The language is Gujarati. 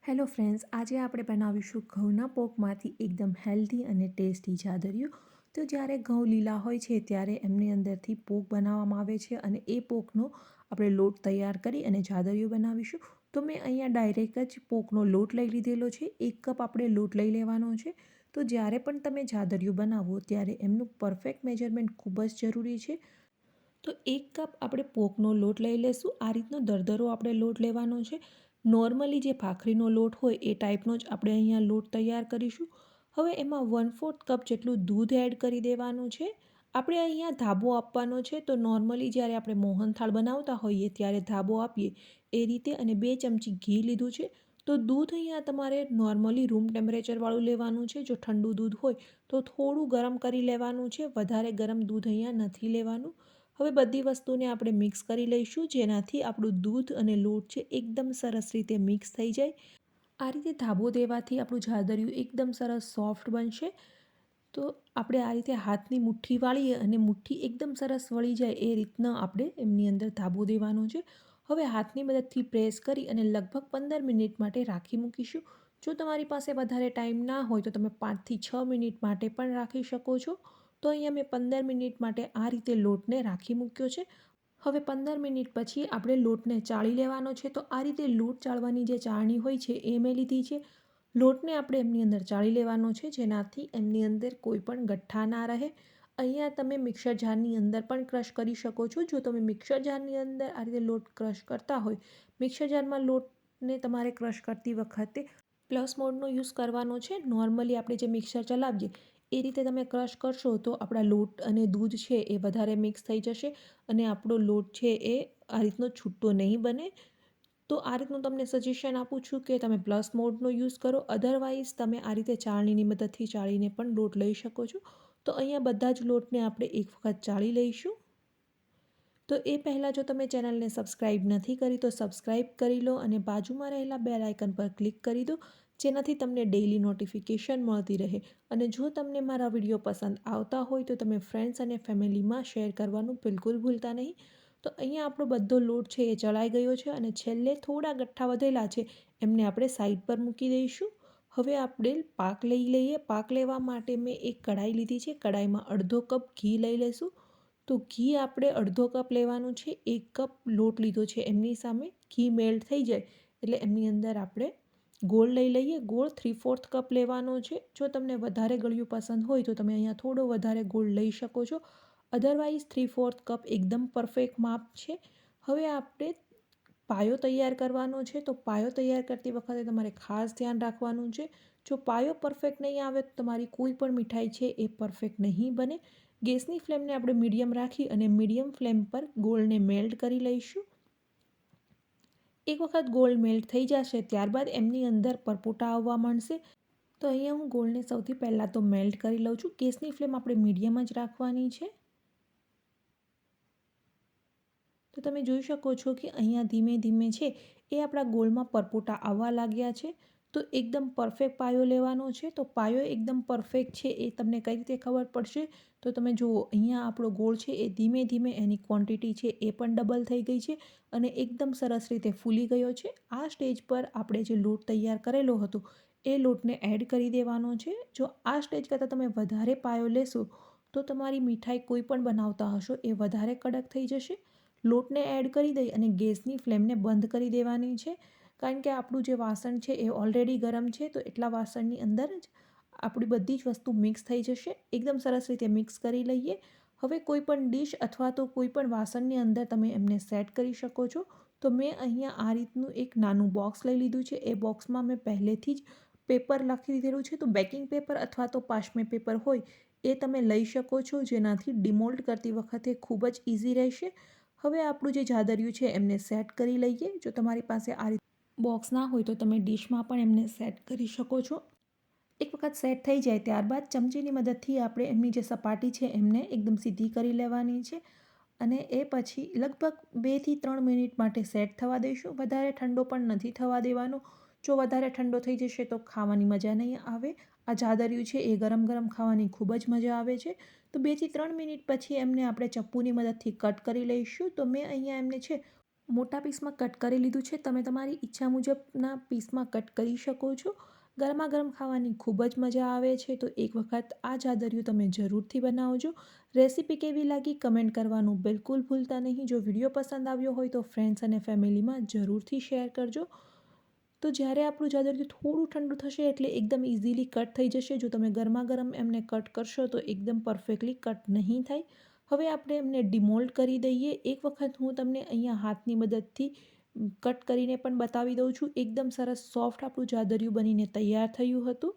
હેલો ફ્રેન્ડ્સ, આજે આપણે બનાવીશું ઘઉંના પોકમાંથી એકદમ હેલ્ધી અને ટેસ્ટી જાદરિયું. તો જ્યારે ઘઉં લીલા હોય છે ત્યારે એમની અંદરથી પોક બનાવવામાં આવે છે અને એ પોકનો આપણે લોટ તૈયાર કરી અને જાદરિયું બનાવીશું. તો મેં અહીંયા ડાયરેક્ટ જ પોકનો લોટ લઈ લીધેલો છે. 1 કપ આપણે લોટ લઈ લેવાનો છે. તો જ્યારે પણ તમે જાદરિયું બનાવો ત્યારે એમનું પરફેક્ટ મેજરમેન્ટ ખૂબ જ જરૂરી છે. તો 1 કપ આપણે પોકનો લોટ લઈ લઈશું. આ રીતનો દરદરો આપણે લોટ લેવાનો છે. નોર્મલી જે ભાખરીનો લોટ હોય એ ટાઈપનો જ આપણે અહીંયા લોટ તૈયાર કરીશું. હવે એમાં 1/4 કપ જેટલું દૂધ એડ કરી દેવાનું છે. આપણે અહીંયા ધાબો આપવાનો છે. તો નોર્મલી જ્યારે આપણે મોહનથાળ બનાવતા હોઈએ ત્યારે ધાબો આપીએ એ રીતે, અને 2 ચમચી ઘી લીધું છે. તો દૂધ અહીંયા તમારે નોર્મલી રૂમ ટેમ્પરેચરવાળું લેવાનું છે. જો ઠંડુ દૂધ હોય તો થોડું ગરમ કરી લેવાનું છે. વધારે ગરમ દૂધ અહીંયા નથી લેવાનું. હવે બધી વસ્તુને આપણે મિક્સ કરી લઈશું, જેનાથી આપણું દૂધ અને લોટ છે એકદમ સરસ રીતે મિક્સ થઈ જાય. આ રીતે ધાબો દેવાથી આપણું જાદરિયું એકદમ સરસ સોફ્ટ બનશે. તો આપણે આ રીતે હાથની મુઠ્ઠી વાળીએ અને મુઠ્ઠી એકદમ સરસ વળી જાય એ રીતના આપણે એમની અંદર ધાબો દેવાનો છે. હવે હાથની મદદથી પ્રેસ કરી અને લગભગ 15 મિનિટ માટે રાખી મૂકીશું. જો તમારી પાસે વધારે ટાઈમ ના હોય તો તમે 5 થી 6 મિનિટ માટે પણ રાખી શકો છો. તો અહીંયા મેં 15 મિનિટ માટે આ રીતે લોટને રાખી મૂક્યો છે. હવે 15 મિનિટ પછી આપણે લોટને ચાળી લેવાનો છે. તો આ રીતે લોટ ચાળવાની જે ચાળણી હોય છે એ મેં લીધી છે. લોટને આપણે એમની અંદર ચાળી લેવાનો છે, જેનાથી એમની અંદર કોઈ પણ ગઠ્ઠા ના રહે. અહીંયા તમે મિક્સર જારની અંદર પણ ક્રશ કરી શકો છો. જો તમે મિક્સર જારની અંદર આ રીતે લોટ ક્રશ કરતા હોય, મિક્સર જારમાં લોટને તમારે ક્રશ કરતી વખતે પ્લસ મોડનો યુઝ કરવાનો છે. નોર્મલી આપણે જે મિક્સર ચલાવીએ એ રીતે તમે ક્રશ કરશો તો આપણા લોટ અને દૂધ છે એ વધારે મિક્સ થઈ જશે અને આપણો લોટ છે એ આ રીતનો છૂટો નહીં બને. તો આ રીતનું તમને સજેશન આપું છું કે તમે પ્લસ મોડનો યુઝ કરો. અધરવાઇઝ તમે આ રીતે ચાળણીની મદદથી ચાળીને પણ લોટ લઈ શકો છો. તો અહીંયા બધા જ લોટને આપણે એક વખત ચાળી લઈશું. તો એ પહેલાં જો તમે ચેનલને સબસ્ક્રાઈબ નથી કરી તો સબસ્ક્રાઈબ કરી લો અને બાજુમાં રહેલા બેલ આઇકન પર ક્લિક કરી દો, જેનાથી તમને ડેઇલી નોટિફિકેશન મળતી રહે. અને જો તમને મારા વિડીયો પસંદ આવતા હોય તો તમે ફ્રેન્ડ્સ અને ફેમિલીમાં શેર કરવાનું બિલકુલ ભૂલતા નહીં. તો અહીંયા આપણો બધો લોટ છે એ ચલાઈ ગયો છે અને છેલ્લે થોડા ગઠ્ઠા વધેલા છે એમને આપણે સાઈડ પર મૂકી દઈશું. હવે આપણે પાક લઈ લઈએ. પાક લેવા માટે મેં એક કઢાઈ લીધી છે. કઢાઈમાં અડધો કપ ઘી લઈ લઈશું. તો ઘી આપણે અડધો કપ લેવાનું છે. 1 કપ લોટ લીધો છે એમની સામે. ઘી મેલ્ટ થઈ જાય એટલે એમની અંદર આપણે ગોળ લઈ લઈએ. ગોળ 3/4 કપ લેવાનો છે. જો તમને વધારે ગળ્યું પસંદ હોય તો તમે અહીંયા થોડો વધારે ગોળ લઈ શકો છો. અધરવાઇઝ 3/4 કપ એકદમ પરફેક્ટ માપ છે. હવે આપણે પાયો તૈયાર કરવાનો છે. તો પાયો તૈયાર કરતી વખતે તમારે ખાસ ધ્યાન રાખવાનું છે. જો પાયો પરફેક્ટ નહીં આવે તો તમારી કોઈ પણ મીઠાઈ છે એ પરફેક્ટ નહીં બને. ગેસની ફ્લેમને આપણે મીડિયમ રાખી અને મીડિયમ ફ્લેમ પર ગોળને મેલ્ટ કરી લઈશું. એક વખત ગોળ મેલ્ટ થઈ જશે ત્યારબાદ એમની અંદર પરપોટા આવવા માંડશે. તો અહીંયા હું ગોળને સૌથી પહેલાં તો મેલ્ટ કરી લઉં છું. ગેસની ફ્લેમ આપણે મીડિયમ જ રાખવાની છે. તો તમે જોઈ શકો છો કે અહીંયા ધીમે ધીમે છે એ આપણા ગોળમાં પરપોટા આવવા લાગ્યા છે. તો એકદમ પરફેક્ટ પાયો લેવાનો છે. તો પાયો એકદમ પરફેક્ટ છે એ તમને કઈ રીતે ખબર પડશે? તો તમે જુઓ, અહીંયા આપણો ગોળ છે એ ધીમે ધીમે એની ક્વોન્ટિટી છે એ પણ ડબલ થઈ ગઈ છે અને એકદમ સરસ રીતે ફૂલી ગયો છે. આ સ્ટેજ પર આપણે જે લોટ તૈયાર કરેલો હતો એ લોટને એડ કરી દેવાનો છે. જો આ સ્ટેજ કરતાં તમે વધારે પાયો લેશો તો તમારી મીઠાઈ કોઈ પણ બનાવતા હશો એ વધારે કડક થઈ જશે. લોટને એડ કરી દઈ અને ગેસની ફ્લેમને બંધ કરી દેવાની છે, કારણ કે આપણું જે વાસણ છે એ ઓલરેડી ગરમ છે. તો એટલા વાસણની અંદર જ આપણી બધી જ વસ્તુ મિક્સ થઈ જશે. એકદમ સરસ રીતે મિક્સ કરી લઈએ. હવે કોઈ પણ ડીશ અથવા તો કોઈ પણ વાસણની અંદર તમે એમને સેટ કરી શકો છો. તો મેં અહીંયા આ રીતનું એક નાનું બોક્સ લઈ લીધું છે. એ બોક્સમાં મેં પહેલેથી જ પેપર લખી દીધેલું છે. તો બેકિંગ પેપર અથવા તો પાર્ચમેન્ટ પેપર હોય એ તમે લઈ શકો છો, જેનાથી ડિમોલ્ડ કરતી વખતે ખૂબ જ ઇઝી રહેશે. હવે આપણું જે જાદરિયું છે એમને સેટ કરી લઈએ. જો તમારી પાસે આ રીતે બોક્સ ના હોય તો તમે ડીશમાં પણ એમને સેટ કરી શકો છો. એક વખત સેટ થઈ જાય ત્યારબાદ ચમચીની મદદથી આપણે એમની જે સપાટી છે એમને એકદમ સીધી કરી લેવાની છે અને એ પછી લગભગ 2 થી 3 મિનિટ માટે સેટ થવા દઈશું. વધારે ઠંડો પણ નથી થવા દેવાનો. જો વધારે ઠંડો થઈ જશે તો ખાવાની મજા નહીં આવે. આ જાદરિયું છે એ ગરમ ગરમ ખાવાની ખૂબ જ મજા આવે છે. તો 2 થી 3 મિનિટ પછી એમને આપણે ચપ્પુની મદદથી કટ કરી લઈશું. તો મેં અહીંયા એમને છે મોટા પીસમાં કટ કરી લીધું છે. તમે તમારી ઈચ્છા મુજબના પીસમાં કટ કરી શકો છો. ગરમા ગરમ ખાવાની ખૂબ જ મજા આવે છે. તો એક વખત આ જાદરિયું તમે જરૂરથી બનાવજો. રેસીપી કેવી લાગી કમેન્ટ કરવાનું બિલકુલ ભૂલતા નહીં. જો વિડીયો પસંદ આવ્યો હોય તો ફ્રેન્ડ્સ અને ફેમિલીમાં જરૂરથી શેર કરજો. તો જ્યારે આપણું જાદરિયું થોડું ઠંડુ થશે એટલે એકદમ ઇઝીલી કટ થઈ જશે. જો તમે ગરમા ગરમ એમને કટ કરશો તો એકદમ પરફેક્ટલી કટ નહીં થાય. હવે આપણે એમને ડિમોલ્ડ કરી દઈએ. એક વખત હું તમને અહીંયા હાથની મદદથી કટ કરીને પણ બતાવી દઉં છું. એકદમ સરસ સોફ્ટ આપણું જાદરિયું બનીને તૈયાર થયું હતું.